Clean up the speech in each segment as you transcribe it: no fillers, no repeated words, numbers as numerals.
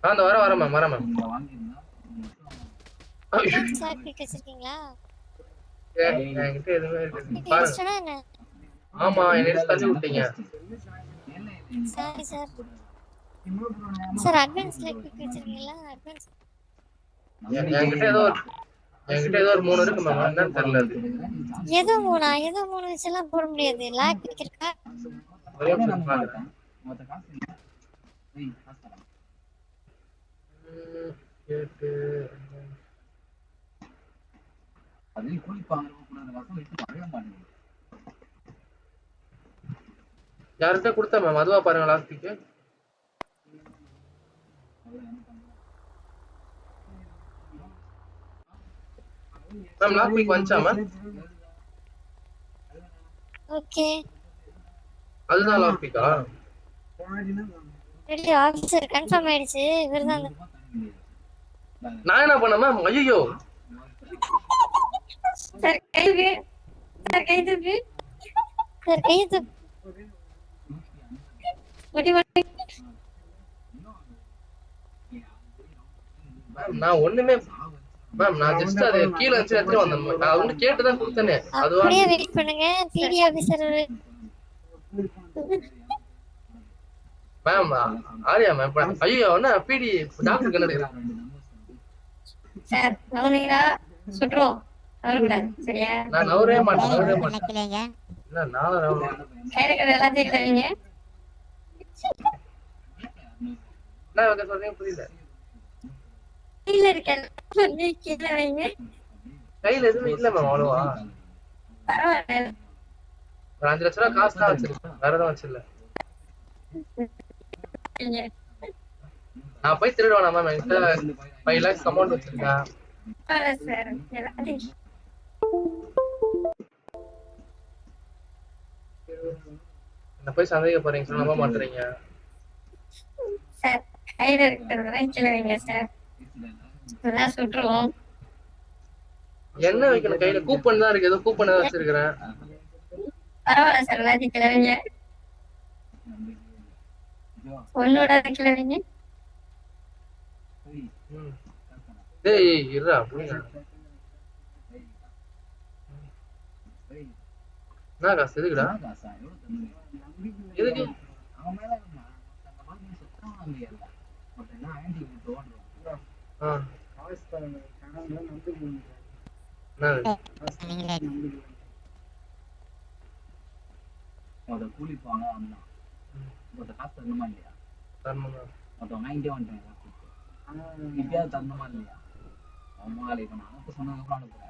அந்த வரேன் மேம் வரேன் மேம். சார் கிட்ட வச்சிருக்கீங்களா? என்கிட்ட எதுவுமே இருக்கு பாருங்க. இடிச்சிட்டனா என்ன? ஆமா என்ன தள்ளி விட்டீங்க. Sorry sir. சார் அட்வான்ஸ்ல கிளிக் வச்சிருக்கீங்களா? அட்வான்ஸ் என்கிட்ட ஏதோ ஒரு 3 இருக்கு மேம். என்னன்னு தெரியல அது. ஏதோ மூணு வச்செல்லாம் போட முடியாது. லாக் இருக்கா? ஒரே நிமிஷம் பாருங்க. கேட்டு யார்கிட்ட கொடுத்தா மேம்? அதுவா பாருங்க லாஸ்ட்டுக்கு. மேம் லாஸ்ட் வீக் வந்துச்சா மேம்? ஓகே. அதுதான் லாஸ்ட் வீக்கா? ரெடி ஆபீசர் கன்ஃபார்ம் ஆயிடுச்சு. இவர்தான். நான் என்ன பண்ண மேம்? ஐயோ சார் கைது. சார் கைது. சார் கைது. நான் ஒண்ணுமே மேம் நான் ஜஸ்ட் அது கீழ வச்சு எடுத்து வந்தேன். நான் வந்து கேட்டு தான் கொடுத்தனே. அதுவா? அப்படியே வெயிட் பண்ணுங்க. பிடி ஆபீசர் மேம் ஆரியா மேம். ஐயோ என்ன பிடி டாக்டர் கண்ணு. சார் நவுனீங்களா சுட்டுறோம். நவரக்கூடாது சரியா? நான் நவரவே மாட்டேன். இல்ல நானும் நவரேன். கைரக்கடை எல்லாத்தையும் தருவீங்க. என்ன வைக்க சொல்றீங்க புரியல. கீழ இருக்கேன் கீழ வைங்க. கையில எதுவுமே இல்ல மேம். அவ்வளவா பரவாயில்ல. ஒரு 5 லட்ச ரூபா காசு தான் வச்சிருக்கேன். வேற எதுவும் வச்சிடல. நான் போய் திருடுவேனா மேம்? என்கிட்ட 5 lakhs அமௌண்ட் வச்சிருக்கேன். சார் என்ன போய் சந்தேக போறீங்க சார்? நம்ப மாட்டீங்க சார். கையில இருக்கிறதெல்லாம் கீழ வைங்க சார். இதெல்லாம் சுட்டுருவோம். என்ன வைக்கணும் கையில? கூப்பன் தான் இருக்கு. ஏதோ கூப்பன் தான் வச்சிருக்கிறேன். பரவாயில்ல சார். எல்லாத்தையும் கீழ வைங்க. ஒன்னோட கீழ வைங்க. டேய் இருடா புரியுதா? என்ன காசு எதுக்குடா? எதுக்கு? கூலி போனா காசு தரணுமா இல்லையா? மொத்தம் வாங்கிட்டே வந்துட்டேன். இப்பயாவது தரணுமா இல்லையா? அம்மா இப்ப நான் அனுப்ப சொன்னதுக்கு அனுப்புறேன்.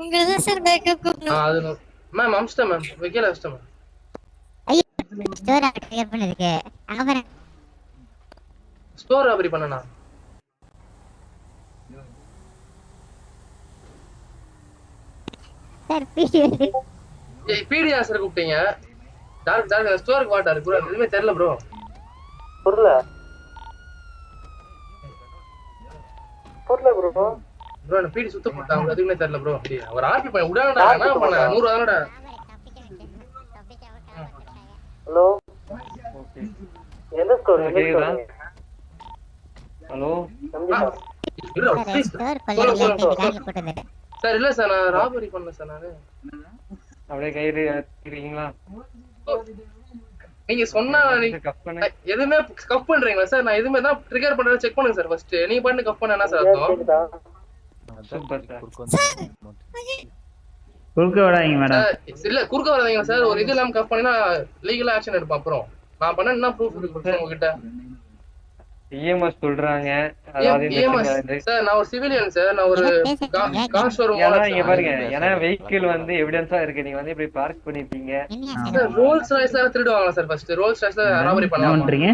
உங்களதான் சார் பேக்கப் கூப்பிடணும். மேம் அம்ஸ்டர் மேம் வைக்கல அம்ஸ்டர் மேம். ஸ்டோர் கிளியர் பண்ணிருக்கு. அங்க பாரு. ஸ்டோர் ராபரி பண்ணனா? சார் பிடி வந்து ஏய் பிடி ஆன்சர் கூப்பிட்டீங்க. டார்க் ஸ்டோருக்கு வாட்டாரு ப்ரோ. எதுவுமே தெரியல ப்ரோ. புரியல ப்ரோ. ப்ரோ நான் பிடி சுத்த போட்டாங்க. எதுவுமே தெரியல ப்ரோ. ஒரு ஆர்பி பண்ண உடானடா. என்ன பண்ண 100 தானடா. ஹலோ எந்த ஸ்டோர்? ஹலோ ஸ்டோர் பள்ளியில போட்டது. சார் இல்ல சார் நான் ராபரி பண்ணல சார். நானு அப்படியே கையில இருக்கீங்களா? நீங்க சொன்னா எதுவுமே கப் பண்றீங்களா சார்? நான் எதுவுமே தான் ட்ரிகர் பண்றத செக் பண்ணுங்க சார் ஃபர்ஸ்ட். நீங்க பண்ணி கப் பண்ண என்ன சார் அர்த்தம்? குறுக்க வராதீங்க மேடம். இல்ல குறுக்க வராதீங்க சார். ஒரு இது இல்லாம கப் பண்ணினா லீகல் ஆக்ஷன் எடுப்போம். அப்புறம் நான் பண்ண என்ன ப்ரூஃப் இருக்கு உங்ககிட்ட? இஎம்எஸ் சொல்றாங்க. சார் நான் ஒரு சிவிலியன் சார். நான் ஒரு கார் ஷோரூம் ஓனர். இங்க பாருங்க. ஏன்னா வெஹிக்கிள் வந்து எவிடன்ஸா இருக்கு. நீங்க வந்து இப்படி பார்க் பண்ணிருக்கீங்க. ரோல்ஸ் ராய்ஸ் திருடுவாங்களா சார்? ஃபர்ஸ்ட் ரோல்ஸ் ராய்ஸ்ல ராபரி பண்ணுவாங்க.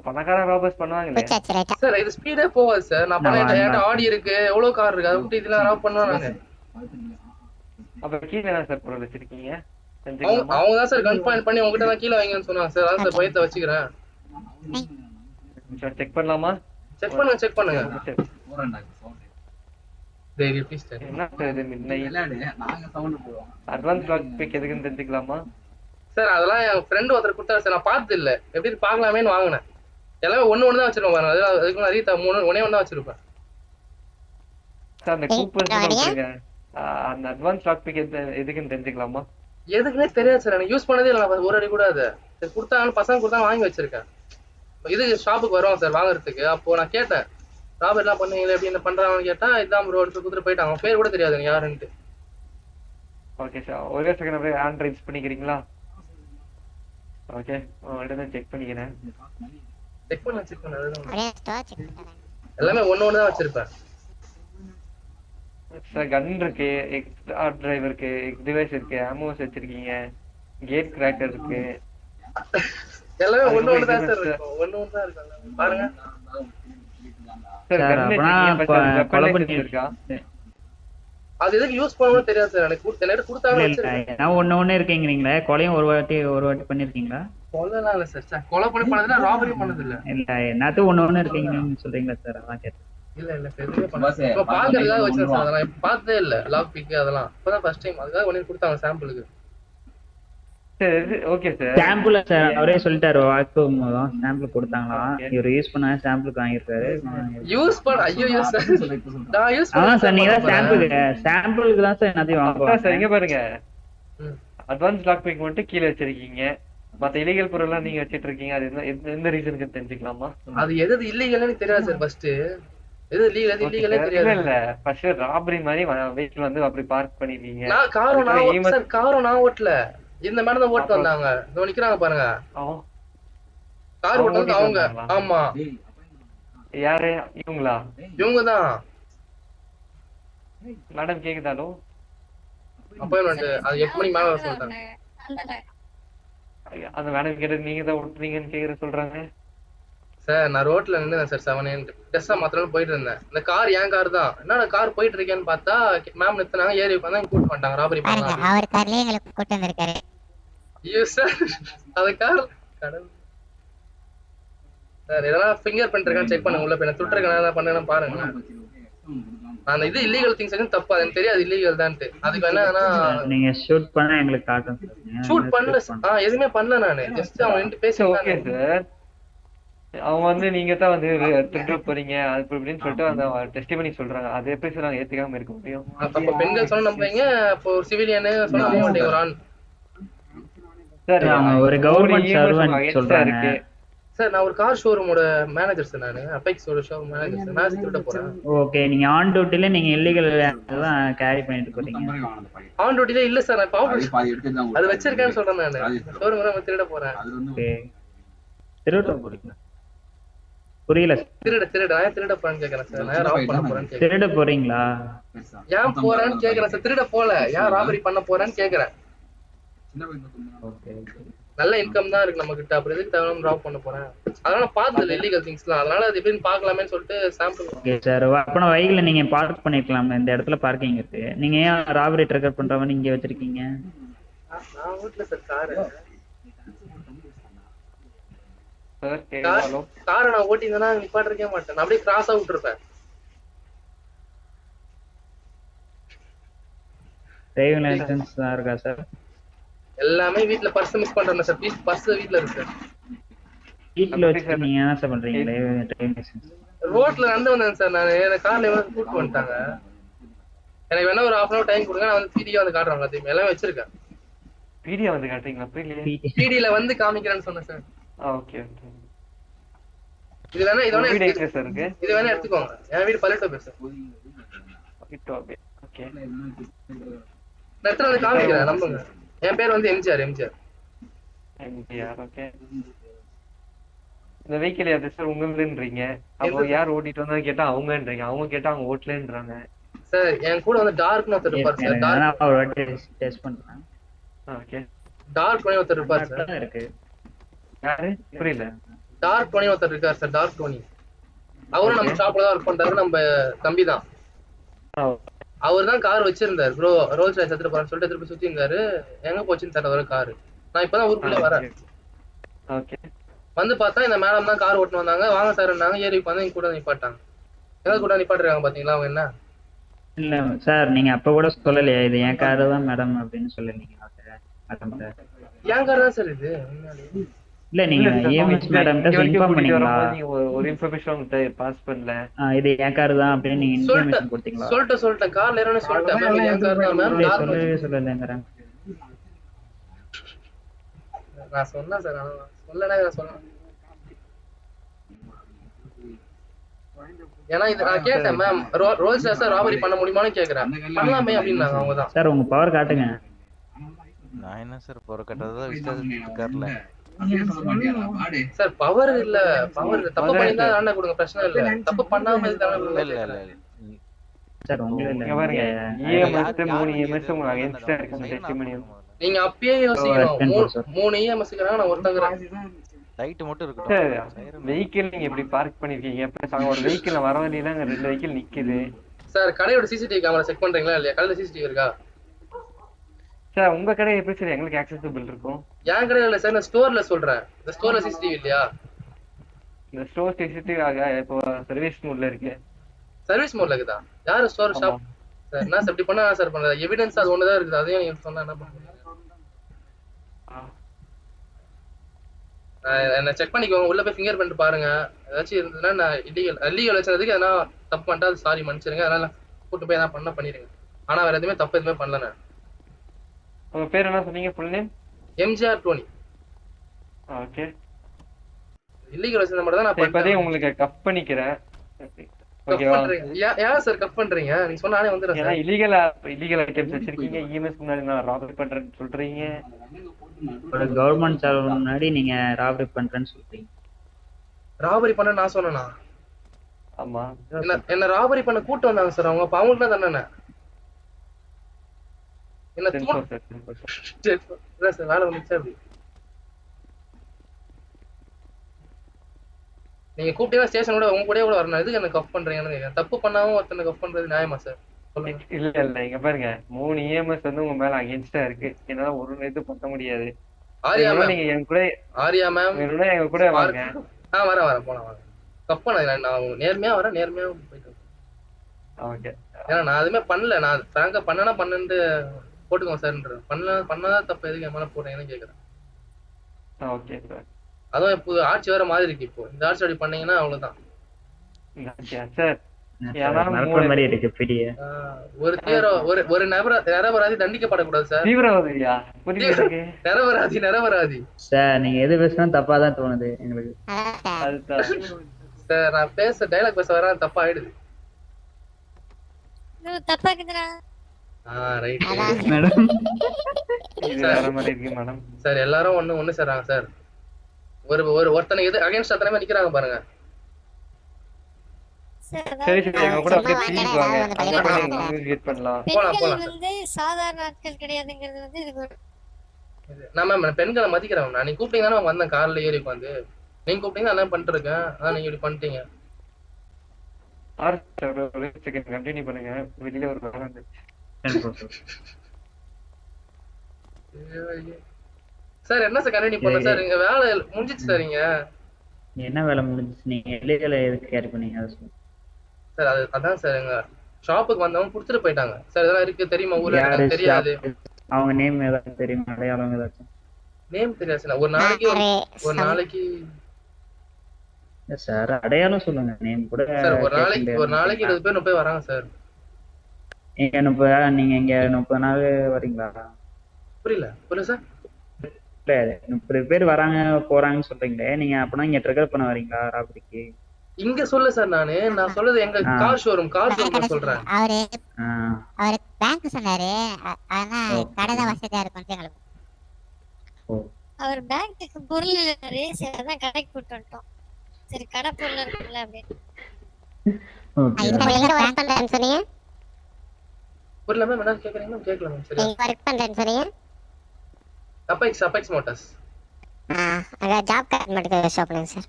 பணக்கார ராபர்ஸ் பண்ணுவாங்க சார். இது ஸ்பீடே போகாது சார். நான் பண்ண ஆடி இருக்கு, எவ்வளவு கார் இருக்கு, அதை விட்டு இதெல்லாம் ராப் பண்ணுவாங்க. அப்ப கீழே என்ன சார் பொருள் வச்சிருக்கீங்க? அவங்க தான் சார் கன் பாயிண்ட் பண்ணி உங்ககிட்ட தான் கீழே வைங்கன்னு சொன்னாங்க சார். அதான் சார் பயத்தை வச்சுக்கிறேன். செக் பண்ணலாமா? செக் பண்ணுங்க. டேய் ப்ளீஸ் என்ன சார் இது midnight? விளையாடு நாங்க சவுண்ட் போடுவோம் அட்வான்ஸ் லாக் பிக் எதுக்குன்னு தெரிஞ்சுக்கலாமா? சார் அதெல்லாம் என் ஃப்ரெண்ட் ஒருத்தர் கொடுத்தாரு சார், நான் பார்த்தது இல்ல, எப்படி பார்க்கலாமேன்னு வாங்கினேன். எல்லாமே ஒண்ணு தான் வச்சிருப்பேன் பாருங்க, அதுக்கு நிறைய ஒன்னே ஒன்று தான் வச்சிருப்பேன் சார். அந்த கூப்பன் அந்த அட்வான்ஸ் லாக் பிக் எதுக்குன்னு தெரிஞ்சுக்கலாமா? எதுக்குன்னே தெரியாது சார், எனக்கு யூஸ் பண்ணதே இல்லை. நான் ஒரு அடி கூட அதை கொடுத்தாங்க, பசங்க கொடுத்தாங்க, வாங்கி வச்சிருக்கேன். இது ஷாப்புக்கு வருவாங்க சார் வாங்குறதுக்கு. அப்போ நான் கேட்டேன் ராபர்ட்லாம் பண்ணீங்களே எப்படி என்ன பண்றாங்கன்னு கேட்டா, இதான் ப்ரோ கொடுத்துட்டு போயிட்டாங்க. அவங்க பேர் கூட தெரியாது எனக்கு யாருன்ட்டு. ஓகே சார், ஒரே செகண்ட் அப்படியே ஹேண்ட் ரைஸ் பண்ணிக்கிறீங்களா? ஓகே, உடனே செக் பண்ணிக்கிறேன். செக் பண்ண அப்படியே ஸ்டோர் செக் பண்ணுறேன். எல்லாமே ஒண்ணு தான் வச்சிருப்பேன் சார். கன் இருக்கு, எக்ஸ்ட்ரா டிரைவர் இருக்கு, எக்ஸ் டிவைஸ் இருக்கு, ஆமோஸ் வச்சிருக்கீங்க, கேட் கிராக்கர் இருக்கு. எல்லாமே ஒண்ணு தான் சார் இருக்கும், ஒண்ணு தான் இருக்கு பாருங்க சார். சார், அப்பனா கொலை பண்ணி இருக்கா? அது எதுக்கு யூஸ் பண்ணணும்னு தெரியாது சார். எனக்கு கொடுத்தாங்க வச்சிருக்கேன். ஏன்னா ஒண்ணு இருக்கீங்களா? கொலையும் ஒரு வாட்டி பண்ணிருக்கீங்களா? கொலைலாம் இல்ல சார். கொலை பண்ணதுல ராபரி பண்ணது இல்ல. இல்ல என்னத்தும் ஒண்ணு இருக்கீங்கன்னு சொல்றீங்களா சார்? அதான் கேட்டேன். இல்ல சார், எதுவுமே பண்ணல. இப்ப பாக்குறதுக்காக வச்சேன் சார், அதெல்லாம் பார்த்ததே இல்ல. லாக் பிக் அதெல்லாம் இப்பதான் ஃபர்ஸ்ட் டைம், அதுக்காக ஒண்ணு கொடுத்தாங்க சாம்பிளுக்கு. சரி ஓகே சார். சாம்பிள் சார் அவரே சொல்லிட்டாரு, வாக்கு மூலம் சாம்பிள் கொடுத்தாங்களா, இவர் யூஸ் பண்ண சாம்பிளுக்கு வாங்கியிருக்காரு. யூஸ் பண்ண ஐயோ சார், நான் யூஸ் அதான் சார், நீங்க தான் சாம்பிளுக்கு தான் சார் எல்லாத்தையும் வாங்குவாங்க சார். இங்க பாருங்க, அட்வான்ஸ் லாக் பிக் மட்டும் கீழே வச்சிருக்கீங்க, மத்த இல்லீகல் பொருள்லாம் நீங்க வச்சிட்டு இருக்கீங்க. அது எந்த ரீசனுக்கு தெரிஞ்சுக்கலாமா? அது எது இல்லீகல்னு தெரியாது சார். ஃபர்ஸ்ட் எது லீகல் எது இல்லீகல்னே தெரியாது. இல்ல ஃபர்ஸ்ட் ராபரி மாதிரி வெஹிக்கிள் வந்து அப்படி பார்க் பண்ணிருக்கீங்க. நான் காரும் நான் ஓட்டல, இந்த மேடம் தான் ஓட்டு வந்தாங்க. இதோ நிக்கிறாங்க பாருங்க, கார் ஓட்டுறது அவங்க. ஆமா, யாரு இவங்களா? இவங்கதான். மேடம் கேக்குதாலோ? அப்பாயின்மெண்ட் அது 8 மணிக்கு மேல வர சொல்லிட்டாங்க. அந்த மேடம் கேட்டு நீங்க தான் ஓட்டுறீங்கன்னு கேக்குற சொல்றாங்க சார். நான் ரோட்ல நின்னுதான் சார் 7 டெஸ்டா மாத்திரம் போயிட்டு இருந்தேன். இந்த கார் என் கார் தான். என்னடா கார் போயிட்டு இருக்கேன்னு பார்த்தா மேம் நிறுத்தினாங்க, ஏறி உட்காந்து கூட்டு பண்ணிட்டாங்க, ராபரி பாருங்க பண்ணாங்க. அவர் கார்லயே எங்களுக்கு கூட்டு வந்திருக்காரு. ஐயோ சார், அது கார் கடல் சார். இதெல்லாம் ஃபிங்கர் பிரிண்ட் இருக்கான்னு செக் பண்ணுங்க. உள்ள போய் நான் சுட்டுருக்கேன் பண்ணேன்னு பாருங்க. அந்த இது இல்லீகல் திங்ஸ் எதுவும் தப்பு, அது எனக்கு தெரியாது இல்லீகல் தான்ட்டு. அதுக்கு என்னன்னா நீங்க ஷூட் பண்ணா எங்களுக்கு காட்டும். ஷூட் பண்ணல, எதுவுமே பண்ணல. நானு ஜஸ்ட் அவங்க நின்று பேசி. Okay sir. அவங்க வந்து நீங்க தான் வந்து திருட போறீங்க அது இப்படின்னு சொல்லிட்டு அந்த டெஸ்டிமனி சொல்றாங்க. அது எப்படி சார் நாங்க ஏத்துக்காம இருக்க முடியும்? அப்ப பெண்கள் சொன்னா நம்புவீங்க, அப்போ ஒரு சிவிலியன் சொன்னா நம்ப மாட்டீங்க. ஒரு ஆண் சார் ஒரு கவர்மெண்ட் சர்வன்ட் சொல்றாங்க சார். நான் ஒரு கார் ஷோரூமோட மேனேஜர் சார். நானு அபெக்ஸோட ஷோரூம் மேனேஜர் சார். நான் திருட போறேன். ஓகே, நீங்க ஆன் டியூட்டில நீங்க இல்லீகல் தான் கேரி பண்ணிட்டு போறீங்க. ஆன் டியூட்டில இல்ல சார், நான் பாவு அது வச்சிருக்கேன்னு சொல்றேன். நானு ஷோரூம்ல திருட போறேன். ஓகே, திருட போறீங்க? புரியல. திருட நான் திருட போறேன்னு கேக்குறேன் சார். நான் ராப் பண்ண போறேன்னு கேக்குறேன். திருட போறீங்களா? ஏன் போறேன்னு கேக்குறேன் சார். திருட போல, ஏன் ராபரி பண்ண போறேன்னு கேக்குறேன். ஓகே, நல்ல இன்கம் தான் இருக்கு நம்ம கிட்ட, அப்புறம் எதுக்கு தேவையான ராப் பண்ண போறேன்? அதனால பார்த்தது இல்லீகல் திங்ஸ்லாம், அதனால அது எப்படின்னு பார்க்கலாமேன்னு சொல்லிட்டு சாம்பிள். ஓகே சார், அப்பனா வைகில நீங்க பார்க் பண்ணிக்கலாம். இந்த இடத்துல பார்க்கிங் இருக்கு, நீங்க ஏன் ராபரி ட்ரிகர் பண்ற மாதிரி இங்க வச்சிருக்கீங்க? நான் வீட்ல சார் கார் காரை நான் ஓட்டிங்கன்னா நிப்பாட்டிருக்கே மாட்டேன். நான் அப்படியே கிராஸா விட்டுருப்பேன். டிரைவிங் லைசென்ஸ் தான் இருக்கா சார்? எல்லாமே வீட்ல பர்ஸ் மிஸ் பண்றேன் சார். பர்ஸ் வீட்ல இருக்கு சார். வீட்ல வச்சு நீங்க என்ன சார் பண்றீங்க? டிரைவிங் லைசென்ஸ் ரோட்ல நடந்து வந்தேன் சார். நான் எனக்கு கார்ல வந்து கூட்டு வந்துட்டாங்க. எனக்கு வேணா ஒரு 1/2 hour டைம் கொடுங்க, நான் வந்து பிடியா வந்து காட்டுறேன். எல்லாத்தையும் எல்லாமே வச்சிருக்கேன். பிடியா வந்து காட்டுறீங்களா? புரியலையே. பிடில வந்து காமிக்கிறேன்னு சொன்னேன் சார். Okay okay. இது வேணா இருக்கு. இது வேணா எடுத்துக்கோங்க. என் வீடு பல்லட்டோ பேர் சார். ஓகே. நான் எடுத்து வந்து காமிக்கிறேன், நம்புங்க. என் பேர் வந்து எம்ஜிஆர். ஓகே. இந்த வெஹிக்கிள் யாரு சார்? உங்களுன்றீங்க. அப்போ யார் ஓட்டிட்டு வந்தா கேட்டா அவங்கன்றீங்க, அவங்க கேட்டா அவங்க ஓட்டலன்றாங்க. சார் என் கூட வந்து டார்க்னு ஒருத்தர் இருப்பார் சார். டார்க் ஒரு வாட்டி டெஸ்ட் பண்றேன். ஓகே. டார்க் டோனி ஒருத்தர் இருப்பார் சார். இருக்கு. யாரு? புரியல. டார்க் டோனி ஒருத்தர் இருக்கார் சார். டார்க் டோனி அவரும் நம்ம ஷாப்ல தான் ஒர்க் பண்றாரு. நம்ம தம்பி தான். அவர் தான் கார் வச்சிருந்தாரு. ப்ரோ ரோல்ஸ் ராய்ஸ் எடுத்துட்டு போறான்னு சொல்லிட்டு திருப்பி சுத்தி இருந்தாரு. எங்க போச்சுன்னு தெரியல வர காரு. நான் இப்பதான் ஊருக்குள்ள வரேன். ஓகே. வந்து பார்த்தா இந்த மேடம் தான் கார் ஓட்டுன்னு வந்தாங்க. வாங்க சார் நாங்க ஏறி உட்காந்து எங்க கூட நிப்பாட்டாங்க. எங்க கூட நிப்பாட்டுறாங்க பாத்தீங்களா அவங்க என்ன? இல்ல சார் நீங்க அப்ப கூட சொல்லலையா இது என் காரு தான் மேடம் அப்படின்னு சொல்லலீங்க மேடம் என் கார் தான் சார் இது. இல்ல நீங்க ஏஎம்ஹெச் மேடம் கிட்ட இன்ஃபார்ம் பண்ணீங்களா? நீங்க ஒரு இன்ஃபர்மேஷன் உங்ககிட்ட பாஸ் பண்ணல. இது என் கார் தான் அப்படின்னு நீங்க இன்ஃபர்மேஷன் கொடுத்தீங்களா? சொல்லிட்டேன் கார்ல ஏறணும் சொல்லிட்டேன் மேம். என் கார் தான் மேம். சொல்லலங்கறேன். நான் சொன்னேன் சார். நான் சொன்னேன். ஏன்னா இது நான் கேட்டேன் மேம் ரோல்ஸ் ராய்ஸ் ராபரி பண்ண முடியுமான்னு கேக்குறேன். பண்ணலாமே அப்படின்னாங்க அவங்க தான். சார் உங்க பவர் காட்டுங்க. நான் என்ன சார் பவர் கட்டறதா விசாரிச்சிட்டு இருக்கார்ல. சார் பவர் இல்ல தப்பு பண்ணினா தான கொடுங்க பிரச்சனை இல்ல. தப்பு பண்ணாம தான கொடுங்க. இல்ல சார் உங்களுக்கு பாருங்க EMS 3 EMS உங்க அகைன்ஸ்டா இருக்கு டெஸ்டிமோனியல். நீங்க அப்பயே யோசிக்கணும். 3 EMS க்குறாங்க நான் ஒருத்தங்கறேன். லைட் மட்டும் இருக்கட்டும். சார் வெஹிக்கிள் நீங்க எப்படி பார்க் பண்ணிருக்கீங்க? அப்ப அங்க ஒரு வெஹிக்கிள் வர வழியில அங்க 2 வெஹிக்கிள் நிக்குது. சார் கடையோட சிசிடிவி கேமரா செக் பண்றீங்களா இல்லையா? கடையில சிசிடிவி இருக்கா? சார் உங்க கடை எப்படி சார் எங்களுக்கு அக்சஸபிள் இருக்கும்? என் கடையில இல்ல சார் நான் ஸ்டோர்ல சொல்றேன். இந்த ஸ்டோர்ல சிசிடிவி இல்லையா? இந்த ஸ்டோர் சிசிடிவி இப்போ சர்வீஸ் மோட்ல இருக்கு. சர்வீஸ் மோட்ல இருக்குதா? யாரு ஸ்டோர் ஷாப்? சார் என்ன சார் இப்படி பண்ணா சார் பண்றது? எவிடன்ஸ் அது ஒண்ணு தான் இருக்குது. அதையும் நீங்க சொன்னா என்ன பண்ணுவீங்க? என்ன செக் பண்ணிக்கோங்க. உள்ள போய் ஃபிங்கர் பிரிண்ட் பாருங்க. ஏதாச்சும் இருந்ததுன்னா நான் இல்லீகல் வச்சதுக்கு எதனா தப்பு பண்ணிட்டா அது சாரி மன்னிச்சிருங்க. அதனால கூட்டு போய் எதனா பண்ணிடுங்க. ஆனா வேற எதுவுமே தப்பு எதுவுமே பண்ணல நான். உங்க பேர் என்ன சொன்னீங்க? Full name? MGR Dhoni. Okay. Illegal வச்சத மட்டும் தான் நான் இப்போதே உங்களுக்கு கப் பண்ணிக்கிறேன். ஓகேவா? ஏன் சார் கப் பண்றீங்க? நீங்க சொன்னானே வந்துறேன் சார். இல்லீகல் ஐட்டம்ஸ் வச்சிருக்கீங்க. EMS முன்னாடி நான் ராபரி பண்றேன்னு சொல்றீங்க. ஒரு கவர்மெண்ட் சர்வர் முன்னாடி நீங்க ராபரி பண்றேன்னு சொல்றீங்க. ராபரி பண்ண நான் சொன்னேனா? ஆமா. என்ன ராபரி பண்ண கூட்டு வந்தாங்க சார் அவங்க. அப்ப அவங்களுக்கு தான் தானே என்ன சார் வேலை வந்துச்சு அப்படி. நீங்க கூப்பிட்டீங்கன்னா ஸ்டேஷன் கூட உங்க கூட வரணும். எதுக்கு என்ன கப் பண்றீங்கன்னு தப்பு பண்ணாம ஒருத்தனை கப் பண்றது நியாயமா சார்? இல்ல இங்க பாருங்க 3 EMS வந்து உங்க மேல அகைன்ஸ்டா இருக்கு. என்னால ஒரு இது பண்ண முடியாது. நீங்க என் கூட ஆரியா மேம் எங்க கூட வாங்க. வரேன் போலாம் வாங்க. கப் பண்ண நான் நேர்மையா வரேன். நேர்மையா போயிட்டு. ஓகே. ஏன்னா நான் எதுவுமே பண்ணல. நான் ஃப்ராங்கா பண்ணனா பண்ணன்ட்டு போட்டுக்கோங்க சார்ன்ற. பண்ணாதான் தப்பு எதுக்கு மேல போடுறீங்கன்னு கேக்குறேன். Okay sir. அதுவும் இப்போ ஆட்சி வேற மாதிரி இருக்கு. இப்போ இந்த ஆட்சி அப்படி பண்ணீங்கன்னா அவ்வளவுதான் சார். ஒரு நிரபராதி தண்டிக்கப்படக்கூடாது சார். நிரபராதி சார் நீங்க எது பேசினா தப்பா தான் தோணுது எங்களுக்கு. சார் நான் டைலாக் பேச வரேன் தப்பா ஆயிடுது. தப்பா இருக்குதுடா. Right madam. சார் எல்லாரும் ஒண்ணு சேர்றாங்க சார். ஒருத்தனை எது அகைன்ஸ்ட் அத்தனை நிக்கிறாங்க பாருங்க. சரி எங்க கூட அப்படியே ப்ளீஸ் வாங்க. அங்க போய் இன்வெஸ்டிகேட் பண்ணலாம். போலாம் வந்து சாதாரண ஆட்கள் கிடையாதுங்கிறது வந்து இது நான் மேம் பெண்களை மதிக்கிறேன். நான் நீங்க கூப்பிட்டீங்க தானே வந்தேன் கார்ல ஏறி உட்காந்து. நீங்க கூப்பிட்டீங்க அதான் பண்ணிட்டு இருக்கேன். அதான் நீங்க இப்படி பண்ணிட்டீங்க. ஒரு செகண்ட் கண்டினியூ பண்ணுங்க. வெளியில ஒரு வேலை வந்துச்சு சார். என்ன சார் கண்டினியூ பண்ண சார்? இங்க வேலை முடிஞ்சிச்சு சார். இங்க என்ன வேலை முடிஞ்சிச்சு? நீங்க இல்லீகல் எதுக்கு கேரி பண்ணீங்க அதை சொல்லுங்க சார். அதான் சார் எங்க ஷாப்புக்கு வந்தவங்க குடுத்துட்டு போயிட்டாங்க சார். இதெல்லாம் இருக்கு தெரியுமா? ஊர்ல எனக்கு தெரியாது. அவங்க நேம் ஏதாவது தெரியுமா? அடையாளம் ஏதாச்சும்? நேம் தெரியாது சார். ஒரு நாளைக்கு சார் அடையாளம் சொல்லுங்க. நேம் கூட சார் ஒரு நாளைக்கு 20 பேர் 30 பேர் வராங்க சார். நீங்க இங்க 30 நாள் வரீங்களா? புரியல சார். இல்ல 30 பேர் வராங்க போறாங்கன்னு சொல்றீங்களே, நீங்க அப்பனா இங்க ட்ரிகர் பண்ண வரீங்களா ராபரிக்கு? இங்க சொல்ல சார். நான் சொல்றது எங்க கார் ஷோரூம் சொல்றேன். அவரு பேங்க் சொன்னாரு. ஆனா கடை தான் வசதியா இருக்கும் எங்களுக்கு. அவர் பேங்க்குக்கு பொருள் இல்லைன்னாரு. சரி அதான் கடைக்கு கூட்டு வந்துட்டோம். சரி கடை பொருள் இருக்குல்ல அப்படின்னு. ஒர்க் பண்றேன்னு சொன்னீங்க. புரியல மேம். என்ன கேக்குறீங்க மேம்? கேட்கல மேம். சரி ஒர்க் பண்றேன்னு சொன்னீங்க. Apex Motors. அங்க ஜாப் கார்டு மட்டும் ஷோ பண்ணுங்க சார்.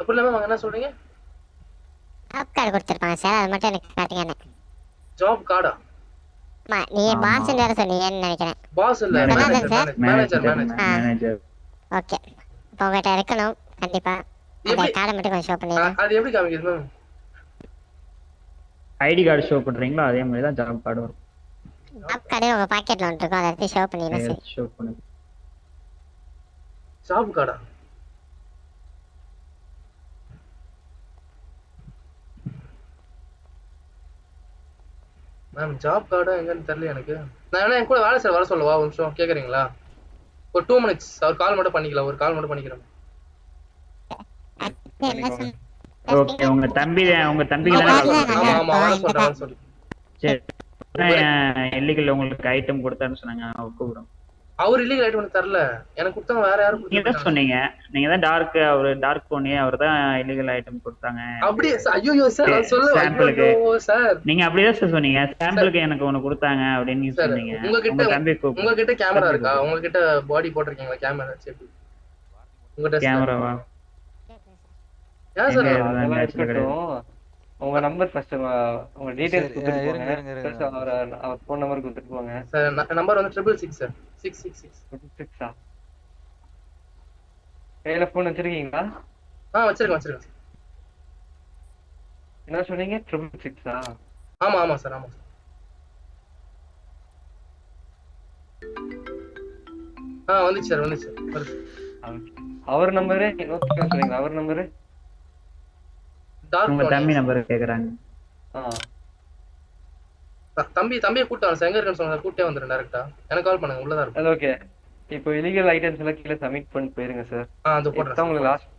புரியல மேம். என்ன சொல்றீங்க? ஜாப் கார்டு கொடுத்திருப்பாங்க சார். அது மட்டும் எனக்கு காட்டுங்க. எனக்கு ஜாப் கார்டா? நீங்க பாஸ் வேற சொன்னீங்கன்னு நினைக்கிறேன். பாஸ் இல்ல மேனேஜர். ஓகே. இப்போ உங்ககிட்ட இருக்கணும் கண்டிப்பா. அந்த கார்டை மட்டும் கொஞ்சம் ஷோ பண்ணுங்க. அது எப்படி காமிக்குது மேம்? ஐடி கார்டு ஷோ பண்றீங்களோ அதே மாதிரி தான் ஜாப் கார்டு வரும். ஜாப் கார்டு உங்க பாக்கெட்ல ஒன்று இருக்கும், அதை எடுத்து ஷோ பண்ணினா சரி. ஷோ பண்ணு. ஜாப் கார்டா? மேம் ஜாப் கார்டா எங்கன்னு தெரியல எனக்கு. நான் வேணா என் கூட வேலை சார் வர சொல்லவா? ஒரு நிமிஷம் கேக்குறீங்களா? ஒரு 2 minutes அவர் கால் மட்டும் பண்ணிக்கலாம். ஒரு கால் மட்டும் பண்ணிக்கிறேன். ஓகே உங்க தம்பி தானே? ஆமா ஆமா வர சொல்றேன் சொல்லி. சரி இல்லீகல் உங்களுக்கு ஐட்டம் கொடுத்தான்னு சொன்னாங்க, அவர் கூப்பிடும். அவர் இல்லீகல் ஐட்டம் எனக்கு தரல, எனக்கு கொடுத்தாங்க வேற யாரும் நீங்க தான் சொன்னீங்க. நீங்க தான் டார்க், அவர் டார்க் போனி, அவர் தான் இல்லீகல் ஐட்டம் கொடுத்தாங்க. அப்படியே ஐயோ சார் நான் சொல்ல சாம்பிளுக்கு சார் நீங்க அப்படியே சார் சொன்னீங்க. சாம்பிளுக்கு எனக்கு ஒன்னு கொடுத்தாங்க அப்படின்னு நீங்க சொன்னீங்க. உங்ககிட்ட கேமரா இருக்கா? உங்ககிட்ட பாடி போட்டுருக்கீங்களா கேமரா? சேஃப்டி உங்ககிட்ட கேமராவா? ஏன் சார் அதெல்லாம் இருக்கட்டும். உங்க நம்பர் ஃபர்ஸ்ட் உங்க டீடைல்ஸ் கொடுத்துட்டு போங்க. ஃபர்ஸ்ட் அவர் ஃபோன் நம்பர் கொடுத்துட்டு போங்க. சார் நம்பர் வந்து 666 சார். 666 கையில ஃபோன் வச்சிருக்கீங்களா? வச்சிருக்கேன். என்ன சொன்னீங்க? 666 ஆமா ஆமா சார். வந்துச்சு சார். அவர் நம்பரே நோட் சொல்றீங்க. அவர் நம்பர் உங்க தம்பி நம்பர் கேக்குறாங்க. தம்பியை கூட்ட வரேன் சார். எங்க இருக்குன்னு சொன்னா கூட்டே வந்துறேன் டைரக்டா. எனக்கு கால் பண்ணுங்க, உள்ளதா இருக்கு. ஓகே இப்போ இல்லீகல் ஐட்டம்ஸ் எல்லாம் கீழ சப்மிட் பண்ணி போயிருங்க சார். அது போடுறேன். உங்களுக்கு லாஸ்ட்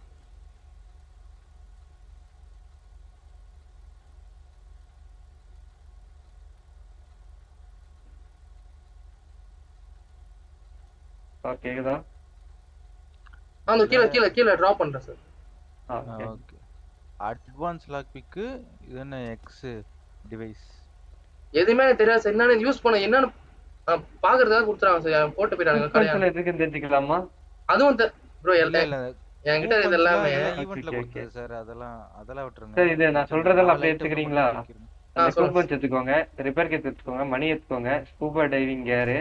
கேக்குதா? அந்த கீழ டிராப் பண்றேன் sir. Okay. Advance lock pick இது என்ன எக்ஸ் டிவைஸ் எதுமே தெரியாது சார். என்னன்னு யூஸ் பண்ண என்னன்னு பாக்குறதுக்காக கொடுத்துறாங்க சார். போட்டு போயிட்டாங்க கடையில. எதுக்கு தெரிஞ்சுக்கலாமா? அதுவும் ப்ரோ என்கிட்ட இது எல்லாமே ஈவென்ட்ல கொடுத்தது சார். அதெல்லாம் விட்டுருங்க சார். இது நான் சொல்றதெல்லாம் அப்படியே எடுத்துக்கிறீங்களா? எக்யூப்மென்ட்ஸ் எடுத்துக்கோங்க, ரிப்பேர் கிட் எடுத்துக்கோங்க, மணி எடுத்துக்கோங்க, ஸ்கூபா டைவிங் கியர்,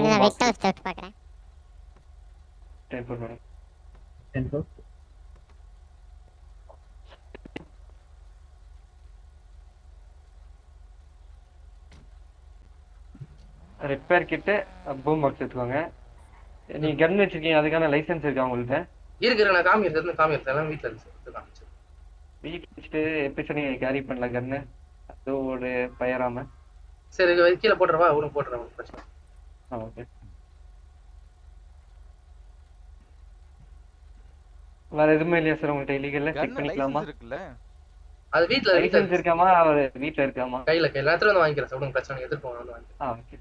நான் வெயிட் அவுட் பார்க்கறேன். டெம்பர் மேடம் ரிப்பேர் கிட், பூம் பாக்ஸ் எடுத்துக்கோங்க. நீங்க கன் வச்சிருக்கீங்க, அதுக்கான லைசென்ஸ் இருக்கா உங்கள்ட்ட? இருக்கு. நான் காமிக்கிறேன் எல்லாம் வீட்ல இருக்கு சார். காமிச்சு வீட்ல வச்சுட்டு எப்படி நீங்க கேரி பண்ணல கன்னு? அது ஒரு பயராம. சரி கீழே போட்டுறவா? உனக்கு போட்டுறேன் பிரச்சனை. ஓகே. வேற எதுவுமே இல்லையா சார் உங்கள்ட்ட இல்லீகல்ல? செக் பண்ணிக்கலாமா? அது வீட்ல லைசென்ஸ் இருக்காமா? அவர் வீட்ல இருக்காமா? கையில எல்லாத்துல வந்து வாங்கிக்கிறேன் சார். உனக்கு பிரச்சனை எதிர்ப்போம் வந்து வாங்கிக்கிறேன். ஓகே.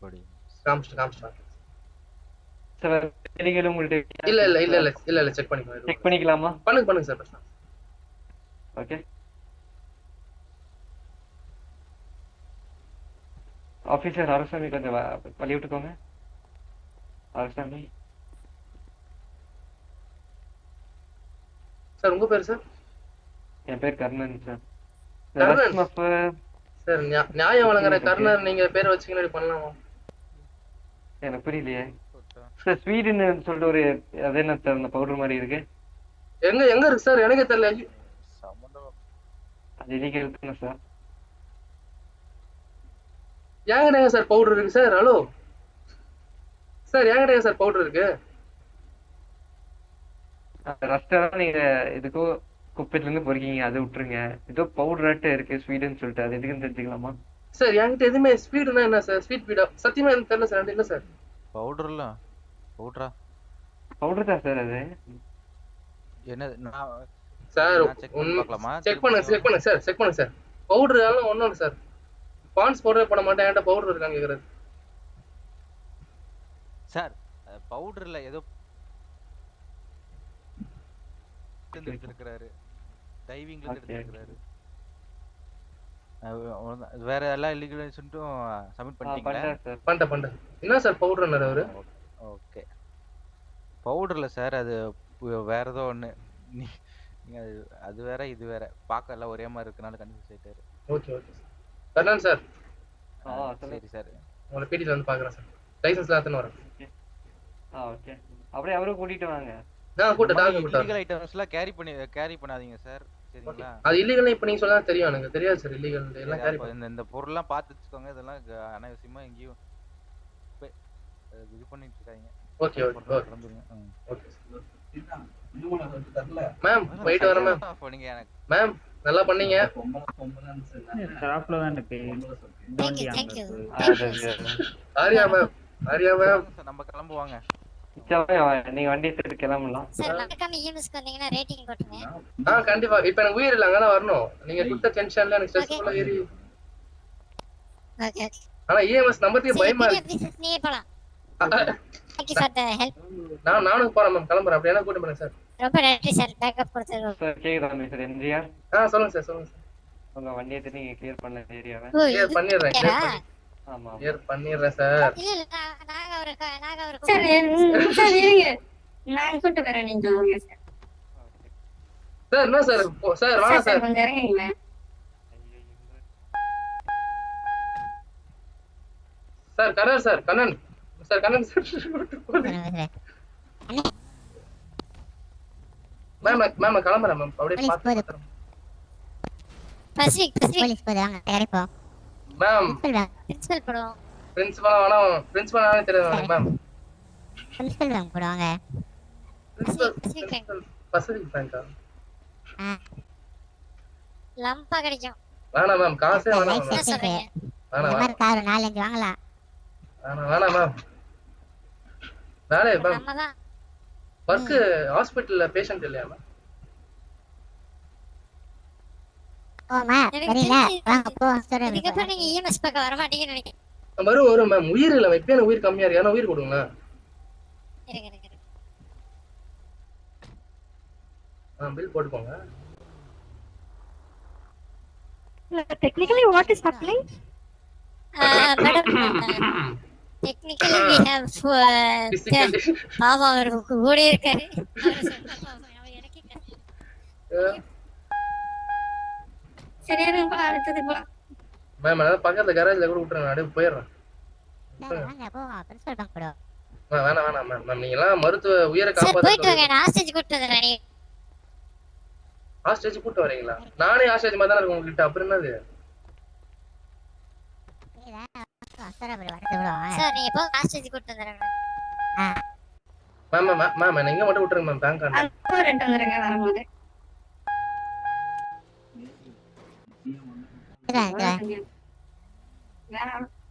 படி காமிச்சு சார் இல்லீகல் உங்கள்ட்ட இல்ல செக் பண்ணிக்கலாம். செக் பண்ணிக்கலாமா? பண்ணுங்க சார் பிரச்சனை. ஓகே. ஆபீசர் அரசாமி கொஞ்சம் வழி விட்டுக்கோங்க. அரசாமி சார் உங்க பேர் சார்? என் பேர் கர்ணன் சார். சார் நியாயம் வழங்குற கர்ணன் நீங்க பேரை வச்சுக்கிட்டு பண்ணலாமா? எனக்கு புரியலையே சார். ஸ்வீடுன்னு சொல்லிட்டு ஒரு அது என்ன சார் அந்த பவுடர் மாதிரி இருக்கு? எங்க இருக்கு சார்? எனக்கே தெரியல. அது இல்லீகல் தானே சார்? ஏங்கடா சார் பவுடர் இருக்கு சார்? ஹலோ சார், ஏங்கடா சார் பவுடர் இருக்கு? ரஸ்டெல்லாம் நீங்க எதுக்கோ குப்பையில இருந்து பொறுக்கீங்க, அதை விட்டுருங்க. ஏதோ பவுடராட்ட இருக்கு ஸ்வீடுன்னு சொல்லிட்டு, அது எதுக்குன்னு தெரிஞ்சுக்கலாமா? சார் என்கிட்ட எதுவுமே ஸ்வீடுனா என்ன சார்? ஸ்வீட் பீடா சத்தியமா எனக்கு தெரியல சார். இல்ல சார் பவுடர் தான் சார். அது என்ன சார் செக் பண்ணுங்க சார். பவுடர் எல்லாம் ஒண்ணும் இல்ல சார். பான்ஸ் பவுடர் பண்ண மாட்டேன். என்கிட்ட பவுடர் இருக்கான்னு கேக்குறது சார். பவுடர்ல ஏதோ எடுத்துக்கிறாரு, டைவிங்ல எடுத்துக்கிறாரு. வேற எல்லாம் இல்லீகல் சொல்லிட்டு சப்மிட் பண்ணிட்டீங்களா? பண்ண என்ன சார் பவுடர்னாரு அவரு? ஓகே. பவுடர்ல சார் அது வேற ஏதோ ஒண்ணு. நீங்க அது வேற இது வேற பார்க்க எல்லாம் ஒரே மாதிரி இருக்கனால கன்ஃபியூஸ் ஆயிட்டாரு. Okay Karnan sir. சரி சார், உங்களை பிடில வந்து பார்க்கறேன் சார். லைசென்ஸ்லாம் எடுத்துன்னு வரேன். ஓகே. அப்படியே அவரை கூட்டிட்டு வாங்க. இல்லீகல் ஐட்டம்ஸ்லாம் கேரி பண்ணாதீங்க சார். சரிங்களா? அது இல்லீகல் இப்ப நீங்க சொன்னா தெரியும் எனக்கு. தெரியாது சார் இல்லீகல் எல்லாம் கேரி இந்த பொருள்லாம் பார்த்து வச்சுக்கோங்க. இதெல்லாம் அனாவசியமா எங்கேயும் இது பண்ணிட்டு இருக்காங்க. Okay okay okay. மேம் போயிட்டு வரேன் மேம். போனீங்க எனக்கு. மேம் நல்லா பண்ணீங்க. ஸ்டாப்ல தான் இருக்கு. ஆரியா மேம் ஆரியா மேம் நம்ம கிளம்புவாங்க. நீங்க வண்டி எடுத்து கிளம்பலாம். சார் மறக்காம ஈஎம்எஸ்க்கு வந்தீங்கன்னா ரேட்டிங் போட்டுருங்க. கண்டிப்பா. இப்போ எனக்கு உயிர் இல்ல அங்க தான் வரணும். நீங்க கொடுத்த டென்ஷன்ல எனக்கு ஸ்ட்ரெஸ்ஃபுல்லா ஏறி. Okay okay. ஆனா இஎம்எஸ் நம்பறதுக்கு பயமா இருக்கு. நீ போலாம். Thank you for the help. நானும் போறேன் மேம். கிளம்புறேன். அப்படியே என்ன கூட்டி போறேன் சார். ரொம்ப நன்றி சார் பேக்கப் கொடுத்தது. சார் கேக்குதா சார் எம்ஜிஆர்? சொல்லுங்க சார் சொல்லுங்க சார். உங்க வண்டி எடுத்து நீங்க கிளியர் பண்ண ஏரியாவை கிளியர் பண்ணிடுறேன். ஆமா கிளியர் பண்ணிடுறேன் சார். இல்ல நாங்க ஒரு சார் இருங்க. நான் கூட்டி வரேன் நீங்க வாங்க சார். சார் என்ன சார் சார் வாங்க சார். கொஞ்சம் இறங்குங்க. Sir Kannan sir Kannan sir Kannan sir. Ma'am கிளம்புறேன் மேம். அப்படியே பாத்து போலீஸ் போறாங்க கரெக்ட் மேம். பிரின்சிபல் போடுவோம். பிரின்சிபல் வேணாம். பிரின்சிபல் வேணாம் தெரியாது மேம். பிரின்சிபல் மேம் போடுவாங்க. பிரின்சிபல் பசிபிக் பேங்கா லம்பா கிடைக்கும். வேணாம் மேம். காசே வேணாம். என்ன சொல்றீங்க? வேணாம் கார் 4-5 வாங்கலாம். வேணாம் மேம். வேலை மேம். நம்மதான் வர்க் ஹாஸ்பிடல்ல பேஷண்ட் இல்லையா மேம்? ஓமா தெரியல. வாங்க போ சொல்றேன். இதுக்கு அப்புறம் நீங்க இஎம்எஸ் பக்கம் வர மாட்டீங்கன்னு நினைக்கிறேன். வரும் மேம். உயிர் இல்ல இப்ப எனக்கு உயிர் கம்மியா இருக்கு. ஏன்னா உயிர் கொடுங்க. இருங்க பில் போட்டுக்கோங்க. Technically what is happening? Madam, technically we have பாவா அவர் கூட இருக்காரு. சரியா அடுத்தது போலாம். மேம் நான் பக்கத்துல கராஜ்ல கூட விட்டுறேன். அப்படியே போயிடுறேன். வாங்க போ பிரின்சிபல் பேங்க் போடு. வேணாம் மேம். நீங்க எல்லாம் மருத்துவ உயிரை சார் போயிட்டு காப்பாத்த வாங்க. நான் ஹாஸ்டேஜ் கூட்டி வரேன். நீ ஹாஸ்டேஜ் கூட்டி வரீங்களா? நானே ஹாஸ்டேஜ் மாதிரி தான் இருக்கு உங்ககிட்ட. அப்புறம் என்னது? சார் நீங்க போ ஹாஸ்டேஜ் கூட்டி வந்துறேன். மேம் நீங்க மட்டும் விட்டுருங்க மேம். பேங்க் ஆண்ட அப்போ ரெண்டு வந்துருங்க வரும்போது. வேணாம்